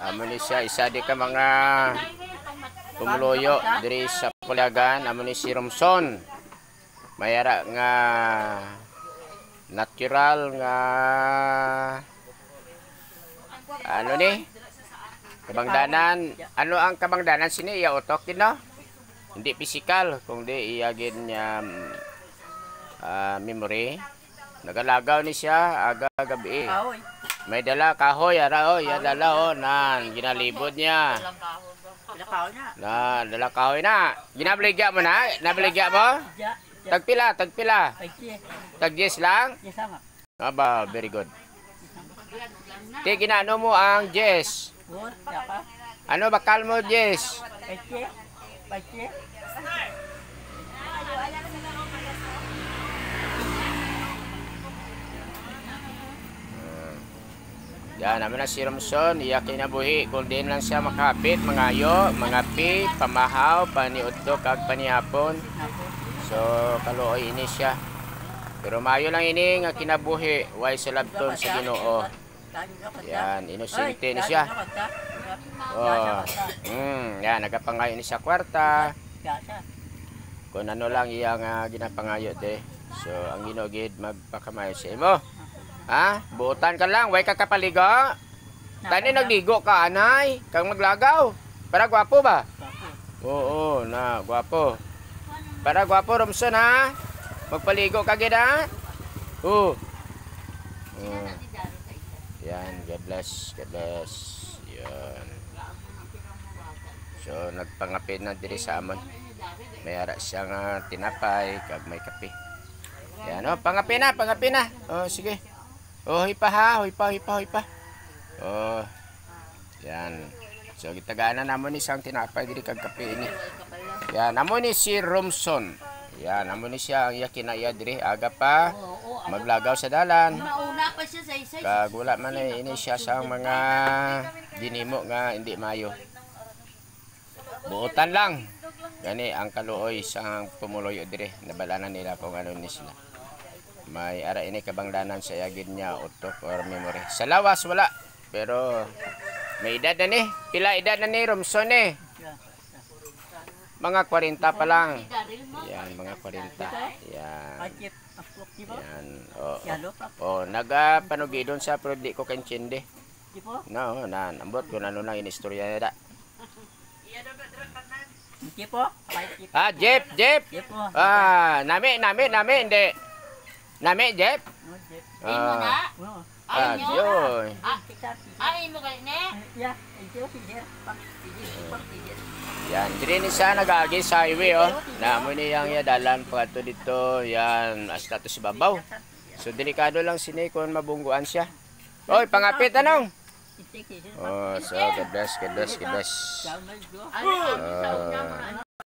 Amo ni siya isa di ka mga pumuloyo diri sa Puliagan. Amo ni si Romson. Mayara nga natural nga ano ni kabangdanan. Ano ang kabangdanan sini iya utok din no? Hindi physical kundi iya gid niya memory. Nagalagaw ni siya aga gabi. May dala kahoy ara oh, ya dala oh nan ginalibod niya. Na dala kahoy na. Ginabaligya mo na? Nabaligya mo? Tagpila, tagpila. Tag 10 lang? Aba, very good. Ti ginano mo ang 10. Ano bakal mo 10? Yan, naman na si Romson, iya kinabuhi, golden lang siya makapit, mangayo, mangapi, pamahaw, paniudto, kag panihapon. So, kaluoy ini siya. Pero mayo lang ini nga kinabuhi, way salabton sa Ginoo. Yan, inosente ni siya. Oh, yan, nagapangayo ni siya kwarta. Kung ano lang iya nga ginapangayo de. So, ang Ginoo gid magpakamayo sa imo. Ha? Buutan ka lang, way ka kapaligo. Tani nagligo ka, anay. Kang maglagaw. Para gwapo ba? Oo, na, gwapo. Para gwapo, Romson, ha? Magpaligo ka gid, ha? Oo. Yan, God bless, God bless. Yan. So, nagpangapin na diri sa amon. Mayara siyang tinapay, kag may kape. Yan, oh, pangapin na, pangapin na. Oh, sige. Oh, hipa ha, hipa. Oh, yan. So, gitagana namon ni isang tinapay diri kag kape ini. Yan, namon ni si Romson. Yan, namon ni siya ang yakin na iya diri aga pa maglagaw sa dalan. Kag wala man ini siya sa mga ginimo nga hindi mayo. Buotan lang. Gani ang kaluoy sa pumuloyo diri. Nabalanan nila kung ano ni sila. May ara ini kabangdanan sa yagid niya utok or memory. Sa lawas wala, pero may edad na ni. Pila edad na ni Romson eh? Mga 40 pa lang. Yan, mga 40. Yan. Yan. Oh, nagapanugidon sa pero di ko kanchinde. No, ambot ko ano lang inistorya na da. Ah, Jeep. Ah, nami hindi. Nami, Jeff? Imo na? Yoy. Imo ka ne? Yan, diri ni siya nagagi sa highway, oh. Namo niyang dalan pato dito, yan, hasta to si babaw. So, delikado lang sini kung mabungguan siya. Oy, pangapit, anong? Oh, so, God bless.